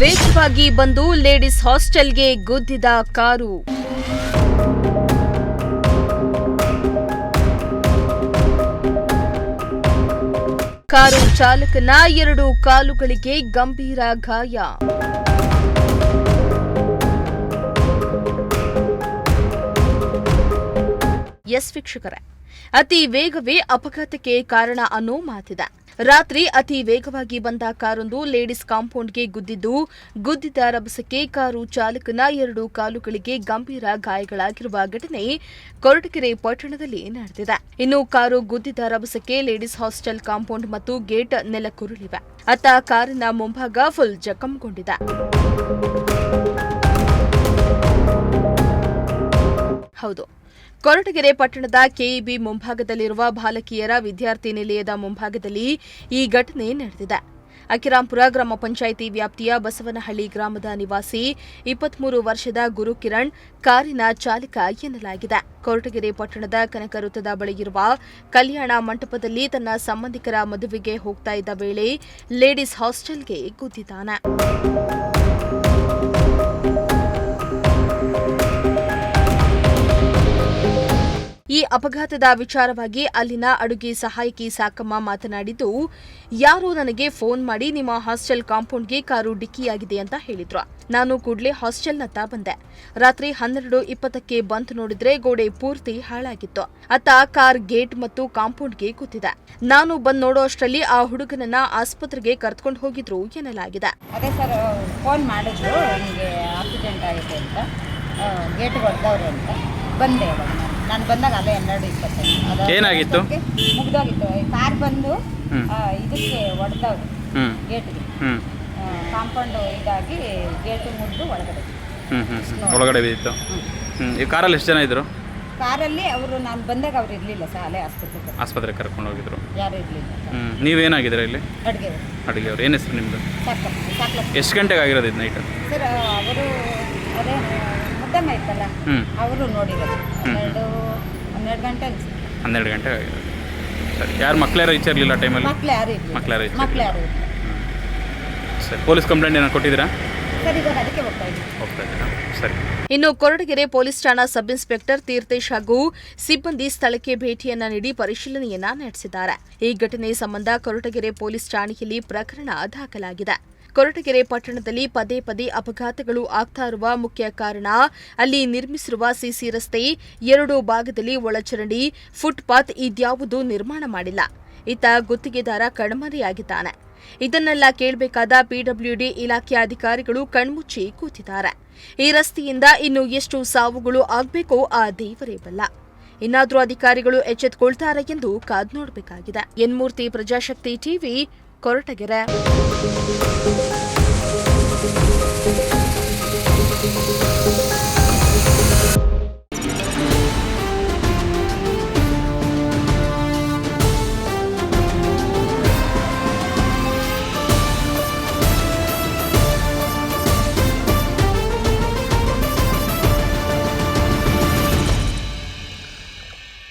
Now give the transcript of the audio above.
ವೇಗವಾಗಿ ಬಂದು ladies ಹಾಸ್ಟೆಲ್ಗೆ ಗುದ್ದಿದ car. Car ಚಾಲಕನ 2 ಕಾಲುಗಳಿಗೆ ಗಂಭೀರ ಗಾಯ. ಎಸ್ ವೀಕ್ಷಕರೇ, ಅತಿ ವೇಗವೇ ಅಪಘಾತಕ್ಕೆ ಕಾರಣ ಅನ್ನೋ ಮಾತಿದೆ. ರಾತ್ರಿ ಅತಿ ವೇಗವಾಗಿ ಬಂದ ಕಾರೊಂದು ಲೇಡೀಸ್ ಕಾಂಪೌಂಡ್ಗೆ ಗುದ್ದಿದ ರಭಸಕ್ಕೆ ಕಾರು ಚಾಲಕನ 2 ಕಾಲುಗಳಿಗೆ ಗಂಭೀರ ಗಾಯಗಳಾಗಿರುವ ಘಟನೆ ಕೊರಟಗೆರೆ ಪಟ್ಟಣದಲ್ಲಿ ನಡೆದಿದೆ. ಇನ್ನು ಕಾರು ಗುದ್ದಿದ ರಭಸಕ್ಕೆ ಲೇಡೀಸ್ ಹಾಸ್ಟೆಲ್ ಕಾಂಪೌಂಡ್ ಮತ್ತು ಗೇಟ್ ನೆಲಕ್ಕುರುಳಿವೆ. ಅತ್ತ ಕಾರಿನ ಮುಂಭಾಗ ಫುಲ್ ಜಖಂಗೊಂಡಿದೆ. ಹೌದು, ಕೊರಟಗೆರೆ ಪಟ್ಟಣದ ಕೆಇಬಿ ಮುಂಭಾಗದಲ್ಲಿರುವ ಬಾಲಕಿಯರ ವಿದ್ಯಾರ್ಥಿ ನಿಲಯದ ಮುಂಭಾಗದಲ್ಲಿ ಈ ಘಟನೆ ನಡೆದಿದೆ. ಅಕಿರಾಂಪುರ ಗ್ರಾಮ ಪಂಚಾಯಿತಿ ವ್ಯಾಪ್ತಿಯ ಬಸವನಹಳ್ಳಿ ಗ್ರಾಮದ ನಿವಾಸಿ 23 ವರ್ಷದ ಗುರುಕಿರಣ್ ಕಾರಿನ ಚಾಲಕ ಎನ್ನಲಾಗಿದೆ. ಕೊರಟಗೆರೆ ಪಟ್ಟಣದ ಕನಕ ವೃತ್ತದ ಬಳಿಯಿರುವ ಕಲ್ಯಾಣ ಮಂಟಪದಲ್ಲಿ ತನ್ನ ಸಂಬಂಧಿಕರ ಮದುವೆಗೆ ಹೋಗ್ತಾ ಇದ್ದ ವೇಳೆ ಲೇಡೀಸ್ ಹಾಸ್ಟೆಲ್ಗೆ ಗುದ್ದಿದ್ದಾನೆ. ಈ ಅಪಘಾತದ ವಿಚಾರವಾಗಿ ಅಲ್ಲಿನ ಅಡುಗೆ ಸಹಾಯಕಿ ಸಾಕಮ್ಮ ಮಾತನಾಡಿದ್ದು, ಯಾರೋ ನನಗೆ ಫೋನ್ ಮಾಡಿ ನಿಮ್ಮ ಹಾಸ್ಟೆಲ್ ಕಾಂಪೌಂಡ್ಗೆ ಕಾರು ಡಿಕ್ಕಿಯಾಗಿದೆ ಅಂತ ಹೇಳಿದ್ರು. ನಾನು ಕೂಡಲೇ ಹಾಸ್ಟೆಲ್ನತ್ತ ಬಂದೆ. ರಾತ್ರಿ 12:20ಕ್ಕೆ ಬಂದು ನೋಡಿದ್ರೆ ಗೋಡೆ ಪೂರ್ತಿ ಹಾಳಾಗಿತ್ತು. ಅತ್ತ ಕಾರ್ ಗೇಟ್ ಮತ್ತು ಕಾಂಪೌಂಡ್ಗೆ ಕೂತಿದೆ. ನಾನು ಬಂದು ನೋಡೋ ಅಷ್ಟರಲ್ಲಿ ಆ ಹುಡುಗನನ್ನ ಆಸ್ಪತ್ರೆಗೆ ಕರೆದುಕೊಂಡು ಹೋಗಿದ್ರು ಎನ್ನಲಾಗಿದೆ. ಅದೇ ಸರ್, ಫೋನ್ ಮಾಡಿದ್ರು ನನಗೆ ಆಕ್ಸಿಡೆಂಟ್ ಆಗಿದೆ ಅಂತ, ಗೇಟ್ ಹೊಡೆದವ್ರೆ ಅಂತ ಬಂದೆ. ನಾನು ಬಂದಾಗ ಅಲ್ಲೇ 12:20 ಏನಾಗಿತ್ತು? ಮುಗ್ದೋಗಿತ್ತು. ಕಾರ್ ಬಂದು ಇದಕ್ಕೆ ಹೊಡೆದವ್ರು, ಗೇಟ್ಗೆ ಕಾಂಪೌಂಡ್ ಇದಾಗಿ ಗೇಟ್ ಮುರಿದು ಒಳಗಡೆ ಬಿದ್ದಿತ್ತು. ಈ ಕಾರಲ್ಲಿ ಎಷ್ಟು ಜನ ಇದ್ರು? ಕಾರಲ್ಲಿ ಅವರು ನಾನು ಬಂದಾಗ ಅವ್ರು ಇರಲಿಲ್ಲ ಸರ್, ಅಲ್ಲೇ ಆಸ್ಪತ್ರೆಗೆ ಕರ್ಕೊಂಡು ಹೋಗಿದ್ರು. ಯಾರು ಇರಲಿಲ್ಲ. ನೀವೇನಾಗಿದ್ರೆ ಇಲ್ಲಿ? ಅಡುಗೆಯವರು. ಏನು ಹೆಸರು ನಿಮ್ಮದು? ಸಾಕ್ಲಪ್ಪ. ಎಷ್ಟು ಗಂಟೆಗೆ ಆಗಿರೋದು ಇದು ನೈಟ್? ಸರ್ ಅವರು ಅದೇ ಮುದ್ದಮ್ಮ ಇತ್ತಲ್ಲ, ಅವರು ನೋಡಿರೋದು 12 ಗಂಟೆ ಅನಿಸುತ್ತೆ. 12 ಗಂಟೆಗೆ ಆಗಿರೋದು. ಸರಿ, ಯಾರು ಮಕ್ಕಳ್ಯಾರು ಇಚ್ಚಿರಲಿಲ್ಲ ಟೈಮಲ್ಲಿ? ಮಕ್ಕಳು ಯಾರು ಸರಿ, ಪೊಲೀಸ್ ಕಂಪ್ಲೇಂಟ್ ಏನಾರು ಕೊಟ್ಟಿದ್ದೀರಾ? ಸರ್, ಇವಾಗ ಅದಕ್ಕೆ ಹೋಗ್ತಾ ಇದ್ದೀರಾ? ಸರಿ. ಇನ್ನು ಕೊರಟಗೆರೆ ಪೊಲೀಸ್ ಠಾಣಾ ಸಬ್ ಇನ್ಸ್ಪೆಕ್ಟರ್ ತೀರ್ಥೇಶ್ ಹಾಗೂ ಸಿಬ್ಬಂದಿ ಸ್ಥಳಕ್ಕೆ ಭೇಟಿಯನ್ನ ನೀಡಿ ಪರಿಶೀಲನೆಯನ್ನ ನಡೆಸಿದ್ದಾರೆ. ಈ ಘಟನೆ ಸಂಬಂಧ ಕೊರಟಗೆರೆ ಪೊಲೀಸ್ ಠಾಣೆಯಲ್ಲಿ ಪ್ರಕರಣ ದಾಖಲಾಗಿದೆ. ಕೊರಟಗೆರೆ ಪಟ್ಟಣದಲ್ಲಿ ಪದೇ ಪದೇ ಅಪಘಾತಗಳು ಆಗ್ತಾ ಇರುವ ಮುಖ್ಯ ಕಾರಣ ಅಲ್ಲಿ ನಿರ್ಮಿಸಿರುವ ಸಿಸಿ ರಸ್ತೆ, 2 ಭಾಗದಲ್ಲಿ ಒಳಚರಂಡಿ, ಫುಟ್ಪಾತ್ ಇದ್ಯಾವುದೂ ನಿರ್ಮಾಣ ಮಾಡಿಲ್ಲ. ಇತ್ತ ಗುತ್ತಿಗೆದಾರ ಕಣ್ಮರೆಯಾಗಿದ್ದಾನೆ. ಇದನ್ನೆಲ್ಲ ಕೇಳಬೇಕಾದ ಪಿಡಬ್ಲ್ಯೂಡಿ ಇಲಾಖೆ ಅಧಿಕಾರಿಗಳು ಕಣ್ಮುಚ್ಚಿ ಕೂತಿದ್ದಾರೆ. ಈ ರಸ್ತೆಯಿಂದ ಇನ್ನು ಎಷ್ಟು ಸಾವುಗಳು ಆಗಬೇಕೋ ಆ ದೇವರೇ ಬಲ್ಲ. ಇನ್ನಾದರೂ ಅಧಿಕಾರಿಗಳು ಎಚ್ಚೆತ್ತುಕೊಳ್ತಾರೆ ಎಂದು ಕಾದು ನೋಡಬೇಕಾಗಿದೆ. ಎನ್ ಮೂರ್ತಿ, ಪ್ರಜಾಶಕ್ತಿ ಟಿವಿ, ಕೊರಟಗೆರೆ.